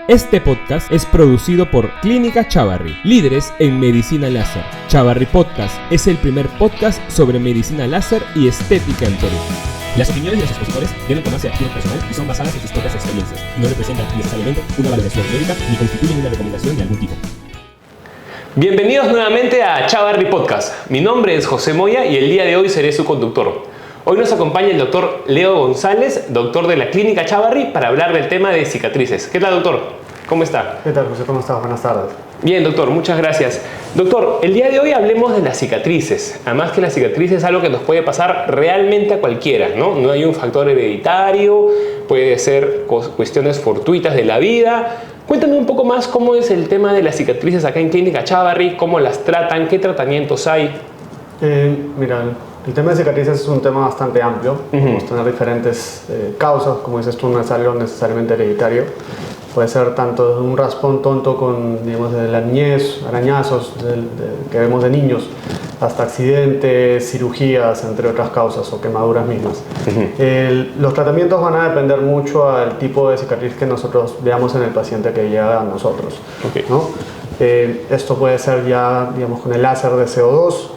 Este podcast es producido por Clínica Chavarri, líderes en medicina láser. Chavarri Podcast es el primer podcast sobre medicina láser y estética en Perú. Las opiniones de los expositores deben tomarse a título personal y son basadas en sus propias experiencias y no representan necesariamente una valoración médica ni constituyen una recomendación de algún tipo. Bienvenidos nuevamente a Chavarri Podcast. Mi nombre es José Moya y el día de hoy seré su conductor. Hoy nos acompaña el doctor Leo González, doctor de la Clínica Chavarri, para hablar del tema de cicatrices. ¿Qué tal, doctor? ¿Cómo está? ¿Qué tal, José? ¿Cómo estás? Buenas tardes. Bien, doctor, muchas gracias. Doctor, el día de hoy hablemos de las cicatrices. Además que las cicatrices es algo que nos puede pasar realmente a cualquiera, ¿no? No hay un factor hereditario, puede ser cuestiones fortuitas de la vida. Cuéntame un poco más cómo es el tema de las cicatrices acá en Clínica Chavarri, cómo las tratan, qué tratamientos hay. Mira, el tema de cicatrices es un tema bastante amplio. Podemos tener diferentes causas, como dices tú, no es algo necesariamente hereditario. Puede ser tanto desde un raspón tonto con, digamos, de la niñez, arañazos que vemos de niños, hasta accidentes, cirugías, entre otras causas, o quemaduras mismas. Los tratamientos van a depender mucho al tipo de cicatriz que nosotros veamos en el paciente que llega a nosotros, ¿no? Esto puede ser ya, digamos, con el láser de CO2,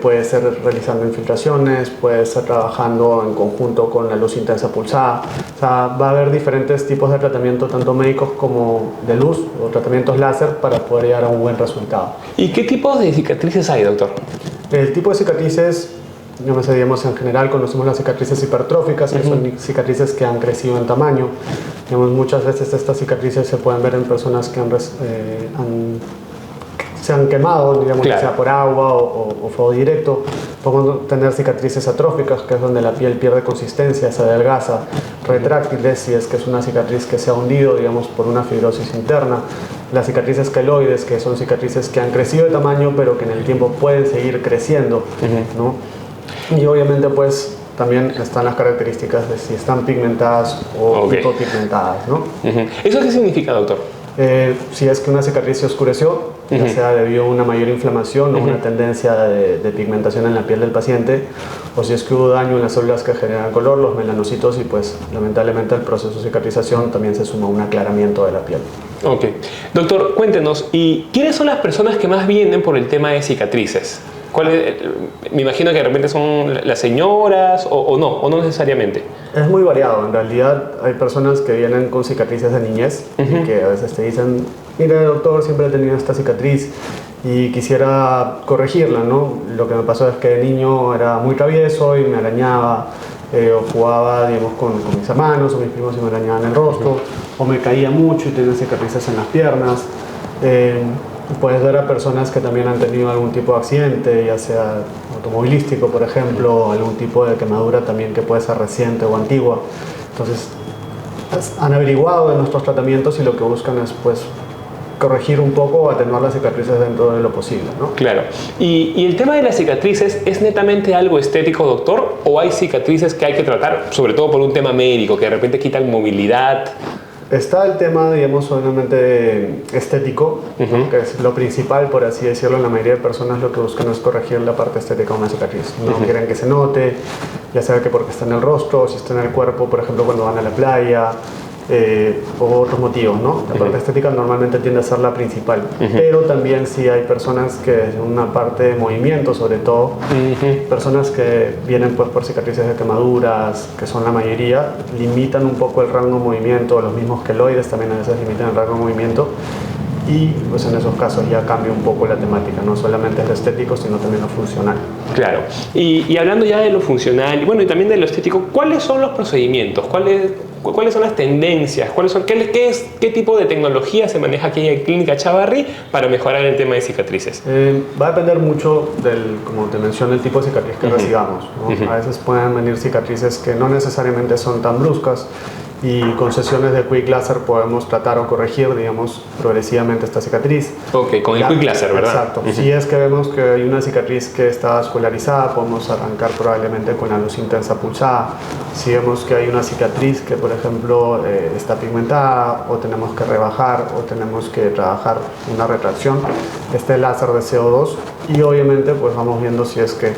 puede ser realizando infiltraciones, puede ser trabajando en conjunto con la luz intensa pulsada. O sea, va a haber diferentes tipos de tratamiento, tanto médicos como de luz o tratamientos láser, para poder llegar a un buen resultado. ¿Y qué tipos de cicatrices hay, doctor? El tipo de cicatrices, digamos, en general conocemos las cicatrices hipertróficas, que son cicatrices que han crecido en tamaño. Digamos, muchas veces estas cicatrices se pueden ver en personas que se han quemado, digamos, claro, ya sea por agua o fuego directo. Podemos tener cicatrices atróficas, que es donde la piel pierde consistencia, se adelgaza. Retráctiles, si es que es una cicatriz que se ha hundido, digamos, por una fibrosis interna. Las cicatrices queloides, que son cicatrices que han crecido de tamaño, pero que en el tiempo pueden seguir creciendo, ¿no? Y obviamente, pues, también están las características de si están pigmentadas o hipopigmentadas, ¿no? ¿Eso qué significa, doctor? Si es que una cicatriz se oscureció, ya sea debido a una mayor inflamación o una tendencia de pigmentación en la piel del paciente, o si es que hubo daño en las células que generan color, los melanocitos, y pues lamentablemente al proceso de cicatrización también se suma un aclaramiento de la piel. Ok. Doctor, cuéntenos, ¿y quiénes son las personas que más vienen por el tema de cicatrices? Me imagino que de repente son las señoras o no necesariamente. Es muy variado. En realidad hay personas que vienen con cicatrices de niñez y que a veces te dicen: mira, doctor, siempre he tenido esta cicatriz y quisiera corregirla, ¿no? Lo que me pasó es que de niño era muy travieso y me arañaba, o jugaba, digamos, con mis hermanos o mis primos y me arañaban el rostro, o me caía mucho y tenía cicatrices en las piernas. Puedes ver a personas que también han tenido algún tipo de accidente, ya sea automovilístico, por ejemplo, o algún tipo de quemadura también que puede ser reciente o antigua. Entonces, han averiguado de nuestros tratamientos y lo que buscan es, pues, corregir un poco o atenuar las cicatrices dentro de lo posible, ¿no? Claro. ¿Y el tema de las cicatrices es netamente algo estético, doctor? ¿O hay cicatrices que hay que tratar, sobre todo por un tema médico, que de repente quitan movilidad? Está el tema, digamos, obviamente estético, que es lo principal, por así decirlo. La mayoría de personas lo que buscan es corregir la parte estética de una cicatriz. No quieren que se note, ya sea que porque está en el rostro, o si está en el cuerpo, por ejemplo, cuando van a la playa, o otros motivos, ¿no? La parte estética normalmente tiende a ser la principal, pero también sí hay personas que en una parte de movimiento, sobre todo, personas que vienen, pues, por cicatrices de quemaduras, que son la mayoría, limitan un poco el rango de movimiento. Los mismos queloides también a veces limitan el rango de movimiento, y pues en esos casos ya cambia un poco la temática, no solamente es lo estético, sino también lo funcional. Claro. Y hablando ya de lo funcional, bueno, y también de lo estético, ¿cuáles son los procedimientos? ¿Cuáles son las tendencias? ¿Qué tipo de tecnología se maneja aquí en Clínica Chavarri para mejorar el tema de cicatrices? Va a depender mucho como te mencioné, el tipo de cicatriz que recibamos, ¿no? A veces pueden venir cicatrices que no necesariamente son tan bruscas, y con sesiones de Quick Laser podemos tratar o corregir, digamos, progresivamente esta cicatriz. Ok, con el Quick Laser, ¿verdad? Exacto. Si es que vemos que hay una cicatriz que está vascularizada, podemos arrancar probablemente con la luz intensa pulsada. Si vemos que hay una cicatriz que, por ejemplo, está pigmentada, o tenemos que rebajar, o tenemos que trabajar una retracción, láser de CO2, y obviamente pues vamos viendo si es que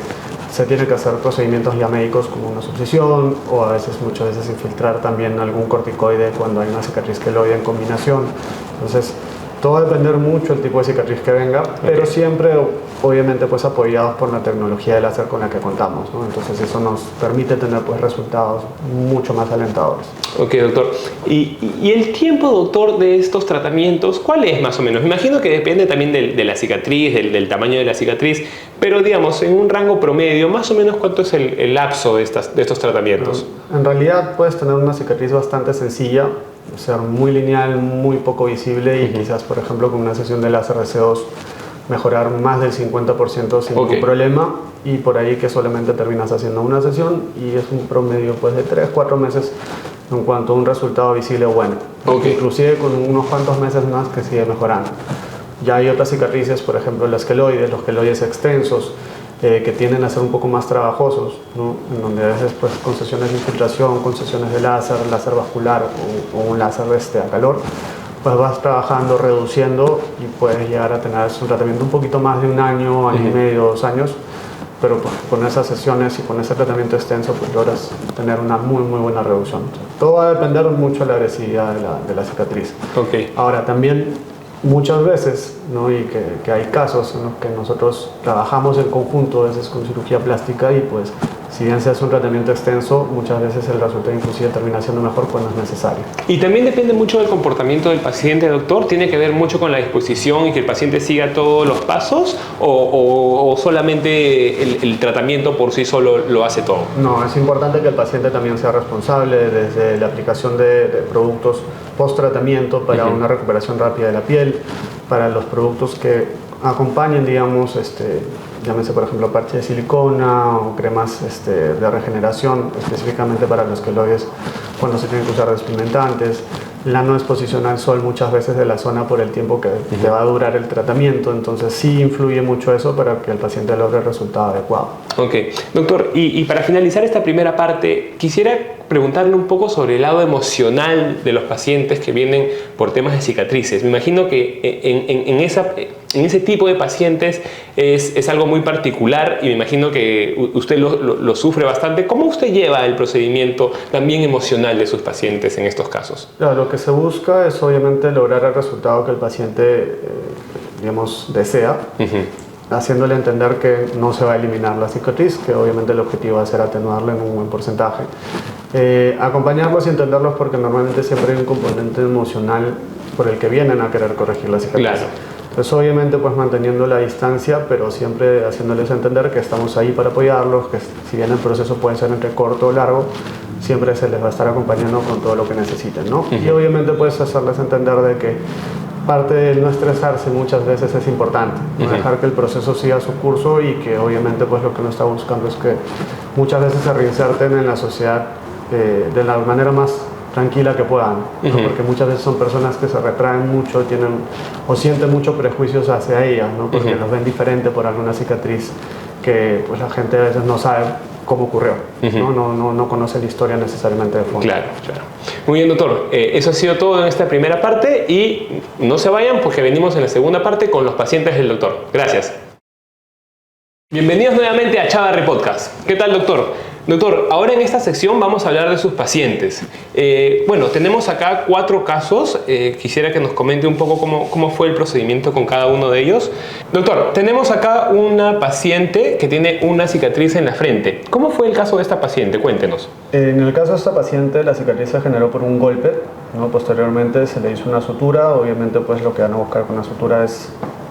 se tiene que hacer procedimientos ya médicos como una succión o a veces, muchas veces infiltrar también algún corticoide cuando hay una cicatriz queloide en combinación. Entonces, todo va a depender mucho del tipo de cicatriz que venga, pero siempre, obviamente, pues apoyados por la tecnología de láser con la que contamos, ¿no? Entonces eso nos permite tener pues resultados mucho más alentadores. Ok, doctor. ¿Y el tiempo, doctor, de estos tratamientos, cuál es más o menos? Me imagino que depende también de la cicatriz, del tamaño de la cicatriz, pero digamos, en un rango promedio, más o menos, ¿cuánto es el lapso de estos tratamientos? En realidad puedes tener una cicatriz bastante sencilla, ser muy lineal, muy poco visible y quizás, por ejemplo, con una sesión de láser RC2 mejorar más del 50% sin ningún problema, y por ahí que solamente terminas haciendo una sesión y es un promedio pues de 3-4 meses en cuanto a un resultado visible bueno. Inclusive con unos cuantos meses más que sigue mejorando. Ya hay otras cicatrices, por ejemplo los queloides extensos, que tienden a ser un poco más trabajosos, ¿no? En donde a veces pues, con sesiones de infiltración, con sesiones de láser vascular o un láser a calor, pues vas trabajando, reduciendo y puedes llegar a tener un tratamiento un poquito más de un año, año y medio, 2 años, pero pues, con esas sesiones y con ese tratamiento extenso pues logras tener una muy buena reducción. Todo va a depender mucho de la agresividad de la cicatriz. Ahora también muchas veces, ¿no? Y que hay casos en los que nosotros trabajamos en conjunto, a veces con cirugía plástica, y pues si bien se hace un tratamiento extenso, muchas veces el resultado inclusive termina siendo mejor cuando es necesario. Y también depende mucho del comportamiento del paciente, doctor. ¿Tiene que ver mucho con la disposición y que el paciente siga todos los pasos o solamente el tratamiento por sí solo lo hace todo? No, es importante que el paciente también sea responsable desde la aplicación de productos post-tratamiento para una recuperación rápida de la piel, para los productos que acompañen, digamos, llámese por ejemplo parche de silicona o cremas de regeneración específicamente para los queloides cuando se tienen que usar despigmentantes, la no exposición al sol muchas veces de la zona por el tiempo que te va a durar el tratamiento, entonces sí influye mucho eso para que el paciente logre el resultado adecuado. Ok, doctor, y para finalizar esta primera parte, quisiera preguntarle un poco sobre el lado emocional de los pacientes que vienen por temas de cicatrices. Me imagino que en ese tipo de pacientes es algo muy particular y me imagino que usted lo sufre bastante. ¿Cómo usted lleva el procedimiento también emocional de sus pacientes en estos casos? Claro, lo que se busca es obviamente lograr el resultado que el paciente digamos, desea, haciéndole entender que no se va a eliminar la cicatriz, que obviamente el objetivo va a ser atenuarla en un buen porcentaje. Acompañarlos y entenderlos porque normalmente siempre hay un componente emocional por el que vienen a querer corregir la cicatriz. Claro. Entonces obviamente pues manteniendo la distancia, pero siempre haciéndoles entender que estamos ahí para apoyarlos, que si bien el proceso puede ser entre corto o largo, siempre se les va a estar acompañando con todo lo que necesiten, ¿no? Y obviamente pues hacerles entender de que parte de no estresarse muchas veces es importante, no dejar que el proceso siga su curso y que obviamente pues lo que uno está buscando es que muchas veces se reinserten en la sociedad de la manera más tranquila que puedan, ¿no? Porque muchas veces son personas que se retraen mucho, tienen o sienten muchos prejuicios hacia ellas, ¿no? Porque los ven diferente por alguna cicatriz que pues la gente a veces no sabe cómo ocurrió, no conoce la historia necesariamente de fondo. Claro, claro. Muy bien, doctor. Eso ha sido todo en esta primera parte y no se vayan porque venimos en la segunda parte con los pacientes del doctor. Gracias. Bienvenidos nuevamente a Chavarri Podcast. ¿Qué tal, doctor? Doctor, ahora en esta sección vamos a hablar de sus pacientes. Bueno, tenemos acá 4 casos. Quisiera que nos comente un poco cómo fue el procedimiento con cada uno de ellos. Doctor, tenemos acá una paciente que tiene una cicatriz en la frente. ¿Cómo fue el caso de esta paciente? Cuéntenos. En el caso de esta paciente, la cicatriz se generó por un golpe, ¿no? Posteriormente se le hizo una sutura. Obviamente, pues lo que van a buscar con la sutura es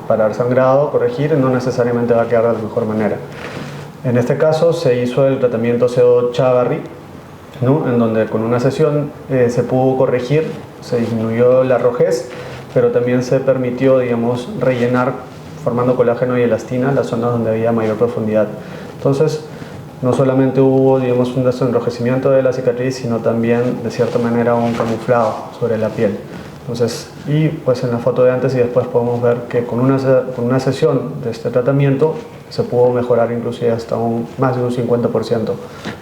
parar sangrado, corregir, y no necesariamente va a quedar de la mejor manera. En este caso se hizo el tratamiento CO Chavarri, ¿no? En donde con una sesión se pudo corregir, se disminuyó la rojez, pero también se permitió, digamos, rellenar formando colágeno y elastina las zonas donde había mayor profundidad. Entonces, no solamente hubo, digamos, un desenrojecimiento de la cicatriz, sino también, de cierta manera, un camuflado sobre la piel. Entonces, y pues en la foto de antes y después podemos ver que con una sesión de este tratamiento se pudo mejorar inclusive hasta más de un 50%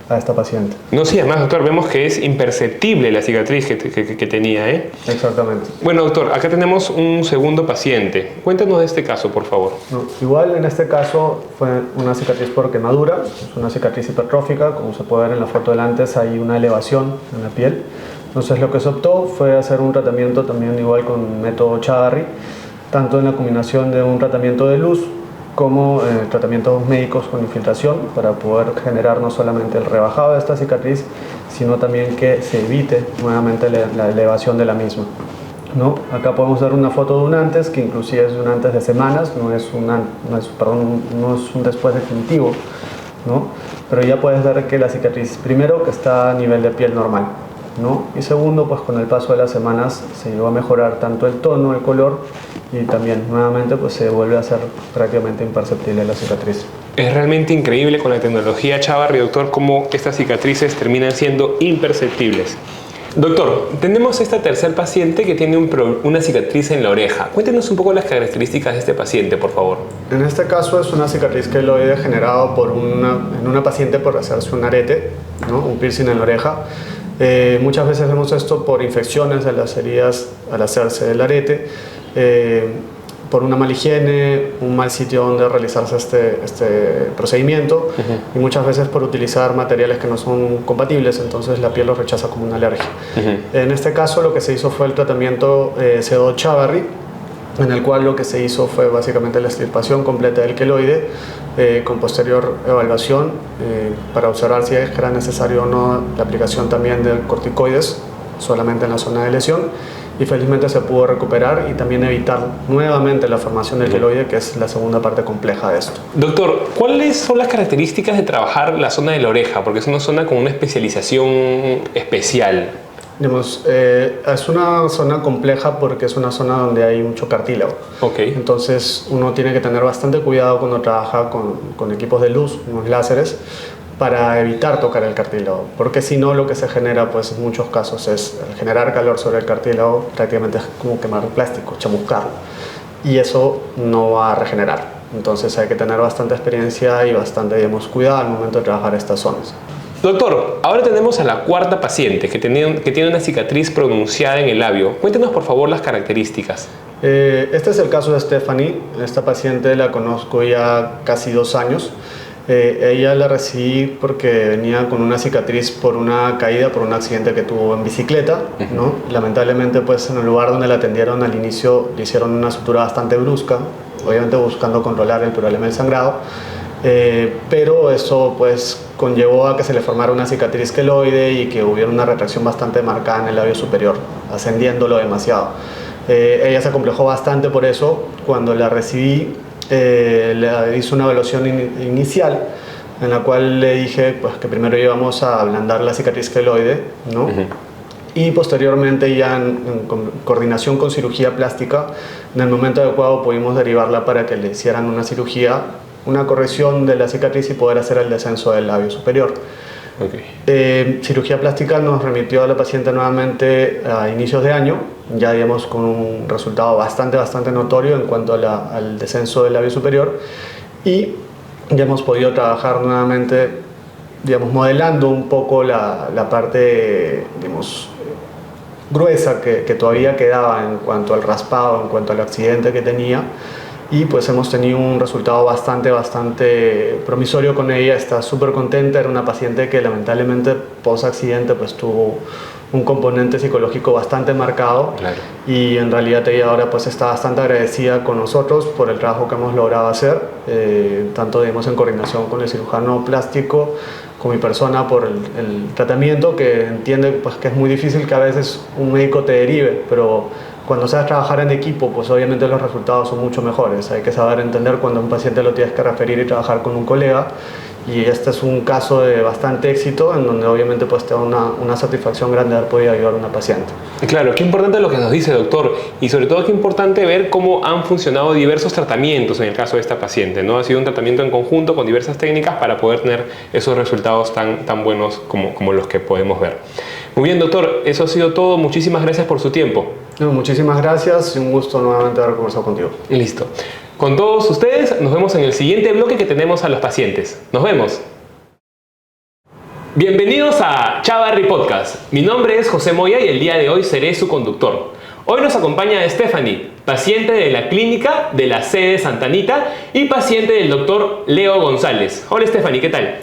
a esta paciente. No, sí, además, doctor, vemos que es imperceptible la cicatriz que tenía, ¿eh? Exactamente. Bueno, doctor, acá tenemos un segundo paciente. Cuéntanos de este caso, por favor. No, igual en este caso fue una cicatriz por quemadura, es una cicatriz hipertrófica, como se puede ver en la foto delante hay una elevación en la piel. Entonces lo que se optó fue hacer un tratamiento también igual con método Chavarri, tanto en la combinación de un tratamiento de luz como tratamientos médicos con infiltración para poder generar no solamente el rebajado de esta cicatriz, sino también que se evite nuevamente la elevación de la misma, ¿no? Acá podemos ver una foto de un antes, que inclusive es un antes de semanas, no es un después definitivo, ¿no? Pero ya puedes ver que la cicatriz, primero, que está a nivel de piel normal, ¿no? Y segundo, pues con el paso de las semanas se llegó a mejorar tanto el tono, el color, y también nuevamente pues se vuelve a hacer prácticamente imperceptible la cicatriz. Es realmente increíble con la tecnología Chavarri, doctor, cómo estas cicatrices terminan siendo imperceptibles. Doctor, tenemos esta tercer paciente que tiene una cicatriz en la oreja. Cuéntenos un poco las características de este paciente, por favor. En este caso es una cicatriz keloide generada en una paciente por hacerse un arete, ¿no? Un piercing en la oreja. Muchas veces vemos esto por infecciones de las heridas al hacerse el arete, por una mala higiene, un mal sitio donde realizarse este procedimiento, y muchas veces por utilizar materiales que no son compatibles, entonces la piel los rechaza como una alergia. En este caso lo que se hizo fue el tratamiento C2 Chavarri, en el cual lo que se hizo fue básicamente la extirpación completa del keloide, con posterior evaluación para observar si era necesario o no la aplicación también de corticoides solamente en la zona de lesión, y felizmente se pudo recuperar y también evitar nuevamente la formación del keloide, que es la segunda parte compleja de esto. Doctor, ¿cuáles son las características de trabajar la zona de la oreja? Porque es una zona con una especialización especial. Digamos, es una zona compleja porque es una zona donde hay mucho cartílago. Okay. Entonces uno tiene que tener bastante cuidado cuando trabaja con equipos de luz, unos láseres, para evitar tocar el cartílago, porque si no lo que se genera pues en muchos casos es generar calor sobre el cartílago, prácticamente es como quemar el plástico, chamuscarlo, y eso no va a regenerar. Entonces hay que tener bastante experiencia y bastante, digamos, cuidado al momento de trabajar estas zonas. Doctor, ahora tenemos a la cuarta paciente que tiene una cicatriz pronunciada en el labio. Cuéntenos por favor las características. Este es el caso de Stephanie. Esta paciente la conozco ya casi 2 años. Ella la recibí porque venía con una cicatriz por una caída, por un accidente que tuvo en bicicleta, ¿no? Lamentablemente pues en el lugar donde la atendieron al inicio le hicieron una sutura bastante brusca, obviamente buscando controlar el problema del sangrado, pero eso pues conllevó a que se le formara una cicatriz keloide y que hubiera una retracción bastante marcada en el labio superior, ascendiéndolo demasiado. Ella se acomplejó bastante por eso. Cuando la recibí le hice una evaluación inicial en la cual le dije pues, que primero íbamos a ablandar la cicatriz keloide, ¿no? Y posteriormente ya en coordinación con cirugía plástica, en el momento adecuado pudimos derivarla para que le hicieran una cirugía, una corrección de la cicatriz y poder hacer el descenso del labio superior. Okay. Cirugía plástica nos remitió a la paciente nuevamente a inicios de año, ya digamos con un resultado bastante notorio en cuanto al descenso del labio superior, y ya hemos podido trabajar nuevamente, digamos, modelando un poco la parte, digamos, gruesa que todavía quedaba en cuanto al raspado, en cuanto al accidente que tenía. Y pues hemos tenido un resultado bastante promisorio con ella. Está súper contenta. Era una paciente que lamentablemente post accidente pues tuvo un componente psicológico bastante marcado. Claro. Y en realidad ella ahora pues está bastante agradecida con nosotros por el trabajo que hemos logrado hacer, tanto digamos en coordinación con el cirujano plástico, con mi persona por el tratamiento, que entiende pues que es muy difícil que a veces un médico te derive, pero cuando sabes trabajar en equipo, pues obviamente los resultados son mucho mejores. Hay que saber entender cuando a un paciente lo tienes que referir y trabajar con un colega. Y este es un caso de bastante éxito, en donde obviamente pues te da una satisfacción grande haber podido ayudar a una paciente. Claro, qué importante lo que nos dice, doctor. Y sobre todo qué importante ver cómo han funcionado diversos tratamientos en el caso de esta paciente, ¿no? Ha sido un tratamiento en conjunto con diversas técnicas para poder tener esos resultados tan buenos como los que podemos ver. Muy bien, doctor, eso ha sido todo. Muchísimas gracias por su tiempo. No, muchísimas gracias y un gusto nuevamente haber conversado contigo. Listo. Con todos ustedes nos vemos en el siguiente bloque que tenemos a los pacientes. Nos vemos. Bienvenidos a Chavarri Podcast. Mi nombre es José Moya y el día de hoy seré su conductor. Hoy nos acompaña Stephanie, paciente de la clínica de la sede Santa Anita y paciente del doctor Leo González. Hola Stephanie, ¿qué tal?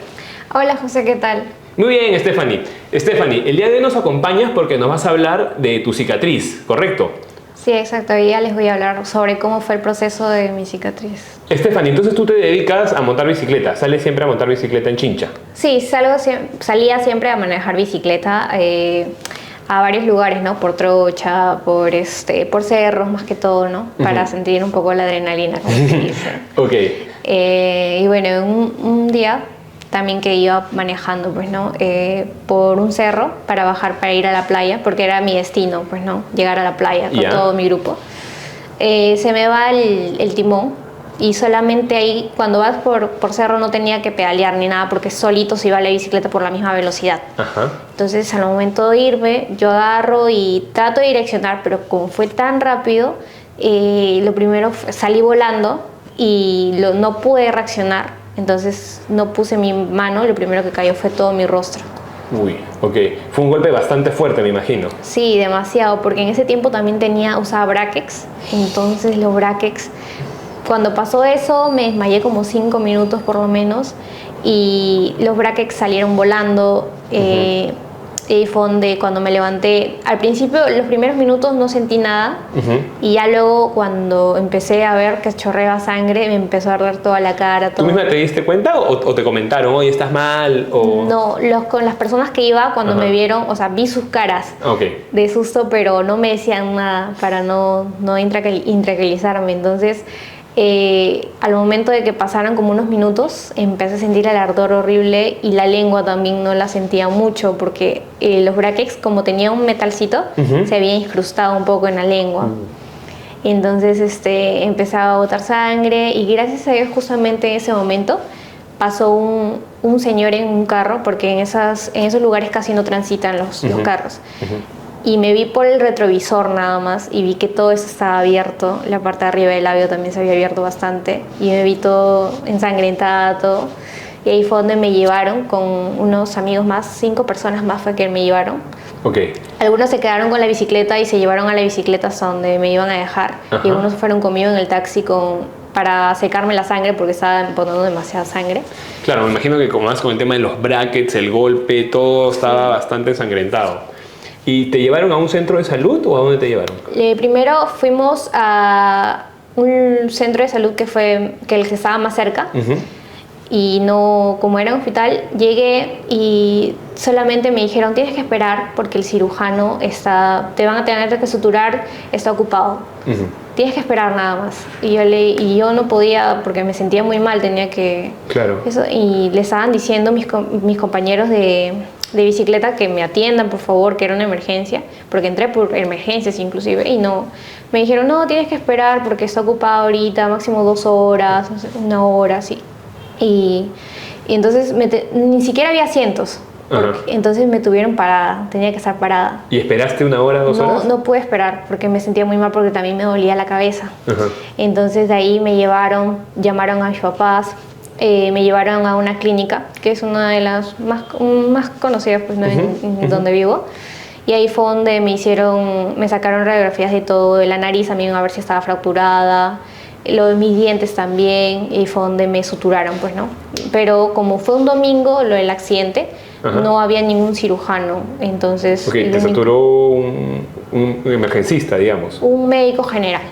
Hola José, ¿qué tal? Muy bien, Stephanie. Stephanie, el día de hoy nos acompañas porque nos vas a hablar de tu cicatriz, ¿correcto? Sí, exacto. Hoy ya les voy a hablar sobre cómo fue el proceso de mi cicatriz. Stephanie, entonces tú te dedicas a montar bicicleta, sales siempre a montar bicicleta en Chincha. Sí, salía siempre a manejar bicicleta a varios lugares, ¿no? Por Trocha, por cerros más que todo, ¿no? Para sentir un poco la adrenalina, como se dice. Ok. Y bueno, un día también que iba manejando, pues, ¿no? Por un cerro para bajar, para ir a la playa, porque era mi destino, pues, ¿no? Llegar a la playa con todo mi grupo. Se me va el timón y solamente ahí, cuando vas por cerro, no tenía que pedalear ni nada, porque solito se iba la bicicleta por la misma velocidad. Ajá. Entonces, al momento de irme, yo agarro y trato de direccionar, pero como fue tan rápido, lo primero salí volando y no pude reaccionar. Entonces no puse mi mano, lo primero que cayó fue todo mi rostro. Uy, ok. Fue un golpe bastante fuerte, me imagino. Sí, demasiado, porque en ese tiempo también usaba brackets. Entonces los brackets, cuando pasó eso, me desmayé como 5 minutos por lo menos. Y los brackets salieron volando. Y fue donde cuando me levanté, al principio, los primeros minutos no sentí nada. Y ya luego cuando empecé a ver que chorreaba sangre, me empezó a arder toda la cara. Todo. ¿Tú misma te diste cuenta o te comentaron, oye, estás mal? O... No, con las personas que iba, cuando me vieron, o sea, vi sus caras de susto, pero no me decían nada para no intranquilizarme. Entonces, al momento de que pasaran como unos minutos, empecé a sentir el ardor horrible y la lengua también no la sentía mucho porque los brackets, como tenía un metalcito, se había incrustado un poco en la lengua. Entonces empezaba a botar sangre y gracias a Dios justamente en ese momento pasó un señor en un carro, porque en esos lugares casi no transitan los carros. Y me vi por el retrovisor nada más y vi que todo eso estaba abierto. La parte de arriba del labio también se había abierto bastante. Y me vi todo ensangrentada, todo. Y ahí fue donde me llevaron con unos amigos más, 5 personas más fue que me llevaron. Algunos se quedaron con la bicicleta y se llevaron a la bicicleta hasta donde me iban a dejar. Y algunos fueron conmigo en el taxi para secarme la sangre porque estaba botando demasiada sangre. Claro, me imagino que como más con el tema de los brackets, el golpe, todo estaba bastante ensangrentado. ¿Y te llevaron a un centro de salud o a dónde te llevaron? Primero fuimos a un centro de salud que el que estaba más cerca. Y no, como era un hospital, llegué y solamente me dijeron, tienes que esperar porque el cirujano te van a tener que suturar, está ocupado. Tienes que esperar nada más. Y yo no podía porque me sentía muy mal, tenía que... Claro. Eso, y le estaban diciendo mis compañeros de bicicleta que me atiendan, por favor, que era una emergencia, porque entré por emergencias inclusive, y no, me dijeron, no, tienes que esperar porque está ocupado ahorita, máximo 2 horas, 1 hora, así. Y entonces ni siquiera había asientos, entonces me tuvieron parada, tenía que estar parada. ¿Y esperaste 1 hora, 2 horas? No pude esperar porque me sentía muy mal porque también me dolía la cabeza. Entonces de ahí me llamaron a mis papás, me llevaron a una clínica, que es una de las más conocidas pues, ¿no? en donde vivo. Y ahí fue donde me sacaron radiografías de todo, de la nariz también a ver si estaba fracturada, lo de mis dientes también, y fue donde me suturaron, pues, ¿no? Pero como fue un domingo, lo del accidente, no había ningún cirujano, entonces... te suturó un emergencista, digamos. Un médico general.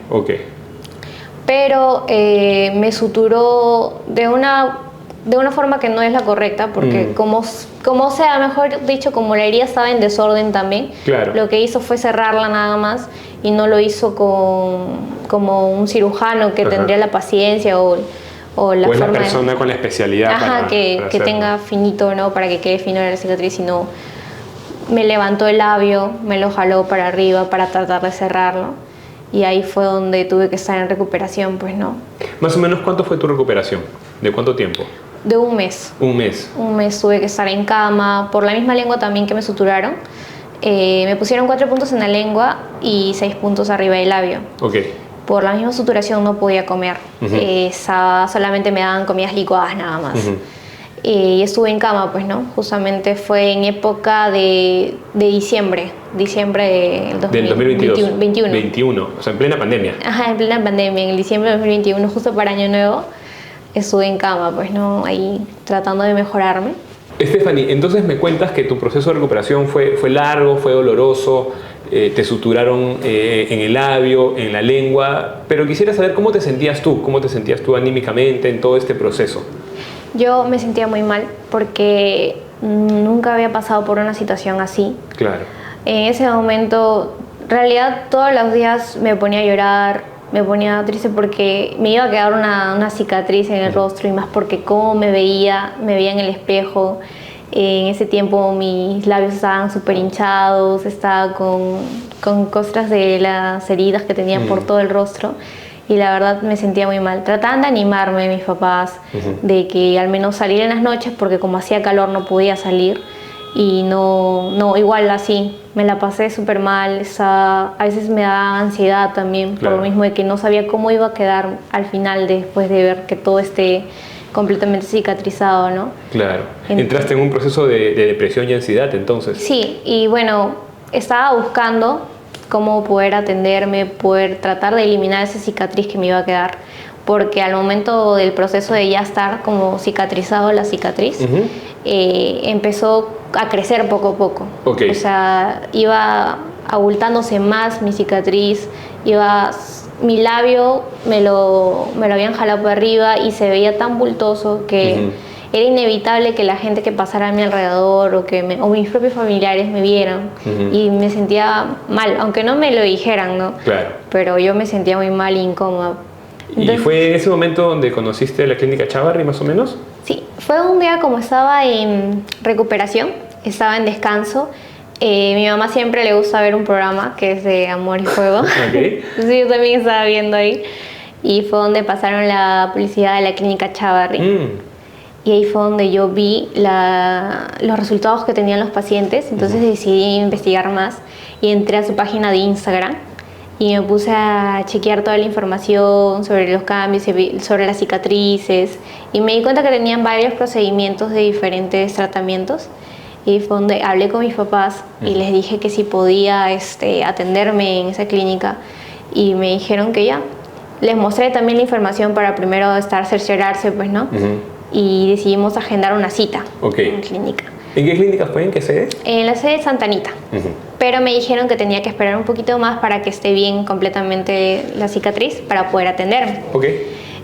Pero me suturó de una forma que no es la correcta, porque como sea, mejor dicho, como la herida estaba en desorden también, lo que hizo fue cerrarla nada más y no lo hizo como un cirujano que tendría la paciencia o la forma la persona con la especialidad que tenga finito, ¿no? Para que quede fino la cicatriz, sino me levantó el labio, me lo jaló para arriba para tratar de cerrarlo. Y ahí fue donde tuve que estar en recuperación, pues, ¿no? Más o menos, ¿cuánto fue tu recuperación? ¿De cuánto tiempo? De 1 mes. 1 mes. 1 mes tuve que estar en cama, por la misma lengua también que me suturaron. Me pusieron 4 puntos en la lengua y 6 puntos arriba del labio. por la misma suturación no podía comer. Solamente me daban comidas licuadas nada más. Y estuve en cama, pues, ¿no? Justamente fue en época de diciembre del 2021, o sea, en plena pandemia. Ajá, en plena pandemia, en el diciembre de 2021, justo para Año Nuevo, estuve en cama, pues, ¿no? Ahí tratando de mejorarme. Stephanie, entonces me cuentas que tu proceso de recuperación fue largo, fue doloroso, te suturaron en el labio, en la lengua, pero quisiera saber cómo te sentías tú anímicamente en todo este proceso. Yo me sentía muy mal porque nunca había pasado por una situación así. Claro. En ese momento, en realidad todos los días me ponía a llorar, me ponía triste porque me iba a quedar una cicatriz en el rostro, y más porque cómo me veía en el espejo. En ese tiempo mis labios estaban súper hinchados, estaba con costras de las heridas que tenía por todo el rostro. Y la verdad me sentía muy mal. Trataban de animarme mis papás, de que al menos salir en las noches, porque como hacía calor no podía salir. Y no, igual así, me la pasé súper mal. A veces me daba ansiedad también, claro, por lo mismo de que no sabía cómo iba a quedar al final después de ver que todo esté completamente cicatrizado, ¿no? Claro. Entraste en un proceso de depresión y ansiedad, entonces. Sí, y bueno, estaba buscando cómo poder atenderme, poder tratar de eliminar esa cicatriz que me iba a quedar, porque al momento del proceso de ya estar como cicatrizado la cicatriz, empezó a crecer poco a poco. Okay. O sea, iba abultándose más mi cicatriz, mi labio me lo habían jalado por arriba y se veía tan bultoso que era inevitable que la gente que pasara a mi alrededor o mis propios familiares me vieran, y me sentía mal, aunque no me lo dijeran, ¿no? Claro. Pero yo me sentía muy mal e incómoda. Entonces, ¿y fue ese momento donde conociste la clínica Chávarri, más o menos? Sí, fue un día como estaba en recuperación, estaba en descanso. Mi mamá siempre le gusta ver un programa que es de Amor y Fuego. Okay. Sí, yo también estaba viendo ahí. Y fue donde pasaron la publicidad de la clínica Chávarri. Y ahí fue donde yo vi los resultados que tenían los pacientes. Entonces decidí investigar más y entré a su página de Instagram y me puse a chequear toda la información sobre los cambios, sobre las cicatrices, y me di cuenta que tenían varios procedimientos de diferentes tratamientos. Y fue donde hablé con mis papás y les dije que si podía atenderme en esa clínica, y me dijeron que ya. Les mostré también la información para primero cerciorarse, pues, ¿no? Y decidimos agendar una cita en la clínica. ¿En qué clínica fue? ¿En qué sede? En la sede de Santa Anita. Pero me dijeron que tenía que esperar un poquito más para que esté bien completamente la cicatriz para poder atenderme.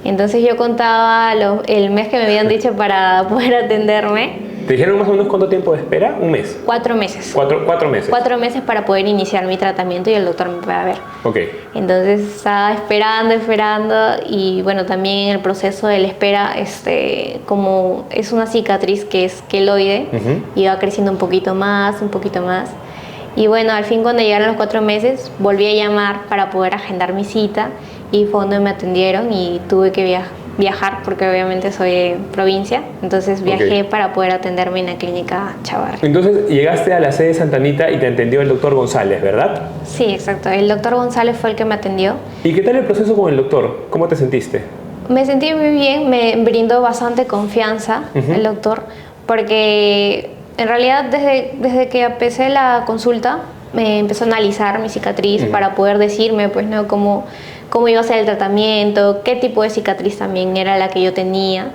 Entonces yo contaba el mes que me habían dicho para poder atenderme. ¿Te dijeron más o menos cuánto tiempo de espera? ¿Un mes? 4 meses. 4 meses. 4 meses para poder iniciar mi tratamiento y el doctor me pueda ver. Entonces estaba esperando, y bueno, también en el proceso de la espera, como es una cicatriz que es queloide, iba creciendo un poquito más. Y bueno, al fin, cuando llegaron los 4 meses, volví a llamar para poder agendar mi cita, y fue donde me atendieron y tuve que viajar porque obviamente soy de provincia, entonces viajé para poder atenderme en la clínica Chávarri. Entonces llegaste a la sede de Santa Anita y te atendió el doctor González, ¿verdad? Sí, exacto, el doctor González fue el que me atendió. ¿Y qué tal el proceso con el doctor? ¿Cómo te sentiste? Me sentí muy bien, me brindó bastante confianza el doctor, porque en realidad desde que empecé la consulta me empezó a analizar mi cicatriz para poder decirme, pues, ¿no?, cómo iba a ser el tratamiento, qué tipo de cicatriz también era la que yo tenía.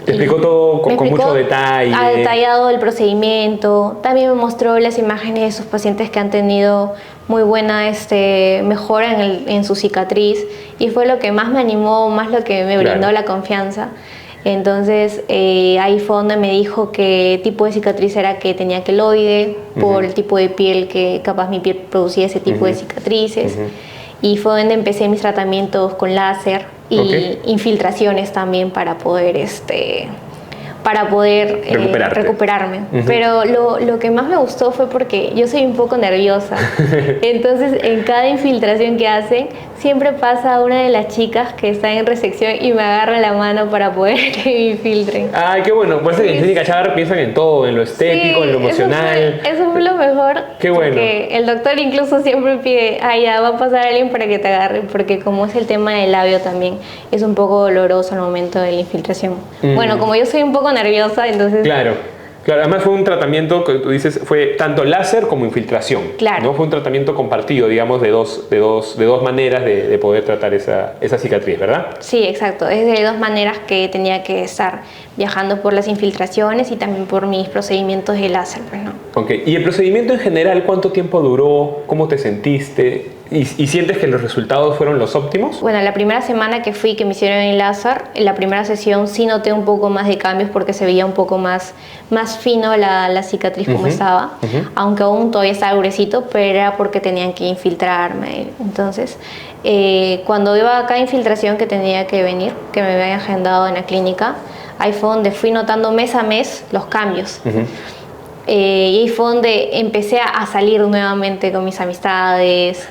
Te explicó todo con mucho detalle. Ha detallado el procedimiento. También me mostró las imágenes de sus pacientes que han tenido muy buena mejora en su cicatriz, y fue lo que más me animó, más lo que me brindó la confianza. Entonces ahí fue donde me dijo qué tipo de cicatriz era que tenía queloide, por el tipo de piel, que capaz mi piel producía ese tipo de cicatrices. Y fue donde empecé mis tratamientos con láser y infiltraciones también para poder recuperarme. Pero lo que más me gustó fue porque yo soy un poco nerviosa. Entonces, en cada infiltración que hacen, siempre pasa una de las chicas que está en recepción y me agarra la mano para poder que me infiltren. Ay, qué bueno. Pues en Clínica Chávarri piensan en todo, en lo estético, en lo emocional. Eso fue lo mejor. Qué bueno. Porque el doctor incluso siempre pide, ya va a pasar alguien para que te agarre, porque como es el tema del labio también, es un poco doloroso al momento de la infiltración. Bueno, como yo soy un poco nerviosa, entonces... Claro, además fue un tratamiento que tú dices, fue tanto láser como infiltración. Claro. ¿No? Fue un tratamiento compartido, digamos, de dos maneras de poder tratar esa cicatriz, ¿verdad? Sí, exacto. Es de dos maneras que tenía que estar viajando por las infiltraciones y también por mis procedimientos de láser, pues, ¿no? Ok, ¿y el procedimiento en general cuánto tiempo duró? ¿Cómo te sentiste? ¿Y sientes que los resultados fueron los óptimos? Bueno, la primera semana que fui, que me hicieron el láser, en la primera sesión sí noté un poco más de cambios porque se veía un poco más fino la cicatriz como estaba, aunque aún todavía estaba gruesito, pero era porque tenían que infiltrarme. Entonces, cuando iba a cada infiltración que tenía que venir, que me habían agendado en la clínica, ahí fue donde fui notando mes a mes los cambios. Y ahí fue donde empecé a salir nuevamente con mis amistades.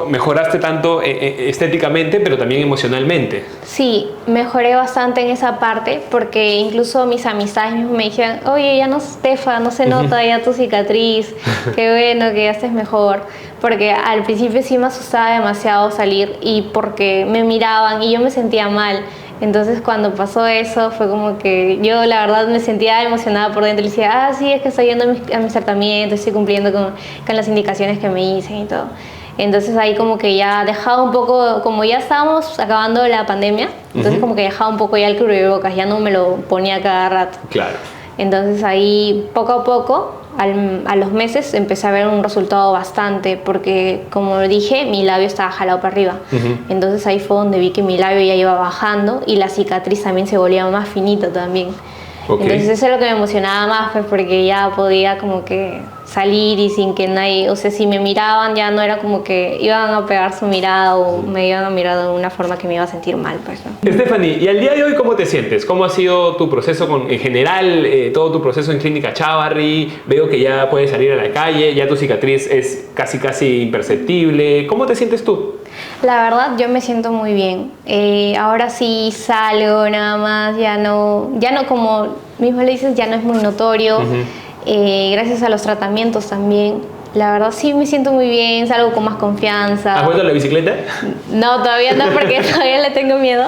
Mejoraste tanto estéticamente, pero también emocionalmente. Sí, mejoré bastante en esa parte, porque incluso mis amistades me dijeron, oye, ya no, Stefa, no se nota ya tu cicatriz, qué bueno que ya estés mejor. Porque al principio sí me asustaba demasiado salir y porque me miraban y yo me sentía mal. Entonces cuando pasó eso fue como que yo la verdad me sentía emocionada por dentro y decía, sí, es que estoy yendo a mis tratamientos, estoy cumpliendo con las indicaciones que me dicen y todo. Entonces ahí como que ya dejaba un poco, como ya estábamos acabando la pandemia, entonces como que dejaba un poco ya el cubrebocas, ya no me lo ponía cada rato. Claro. Entonces ahí poco a poco, a los meses, empecé a ver un resultado bastante, porque como dije, mi labio estaba jalado para arriba. Entonces ahí fue donde vi que mi labio ya iba bajando y la cicatriz también se volvía más finita también. Entonces eso es lo que me emocionaba más, pues, porque ya podía como que salir y sin que nadie, o sea, si me miraban ya no era como que iban a pegar su mirada o me iban a mirar de una forma que me iba a sentir mal, pues, ¿no? Stephanie, ¿y al día de hoy cómo te sientes? ¿Cómo ha sido tu proceso en general, todo tu proceso en Clínica Chávarri? Veo que ya puedes salir a la calle, ya tu cicatriz es casi imperceptible. ¿Cómo te sientes tú? La verdad, yo me siento muy bien. Ahora sí salgo nada más, ya no como mismo le dices, ya no es muy notorio. Gracias a los tratamientos también. La verdad sí me siento muy bien, salgo con más confianza. ¿Has vuelto a la bicicleta? No, todavía no, porque todavía le tengo miedo.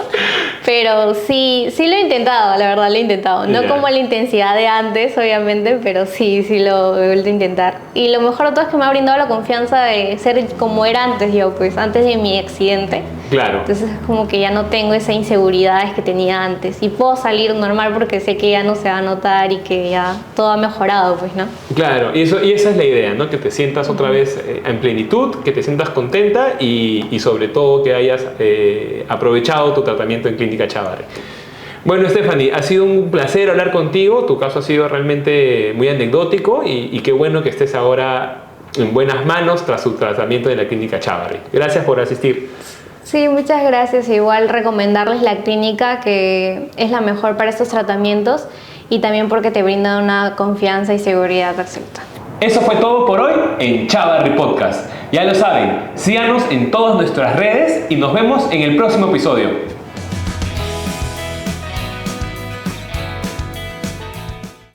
Pero sí lo he intentado, la verdad lo he intentado. No como la intensidad de antes, obviamente, pero sí lo he vuelto a intentar. Y lo mejor de todo es que me ha brindado la confianza de ser como era antes yo, pues antes de mi accidente. Claro. Entonces es como que ya no tengo esas inseguridades que tenía antes. Y puedo salir normal porque sé que ya no se va a notar y que ya todo ha mejorado, pues, ¿no? Claro, y esa es la idea, ¿no? Que te sientas otra vez en plenitud, que te sientas contenta y sobre todo que hayas aprovechado tu tratamiento en Clínica Chávarri. Bueno, Stephanie, ha sido un placer hablar contigo. Tu caso ha sido realmente muy anecdótico y qué bueno que estés ahora en buenas manos tras su tratamiento en la Clínica Chávarri. Gracias por asistir. Sí, muchas gracias. Igual recomendarles la clínica, que es la mejor para estos tratamientos y también porque te brinda una confianza y seguridad absoluta. Eso fue todo por hoy en Chávarri Podcast. Ya lo saben, síganos en todas nuestras redes y nos vemos en el próximo episodio.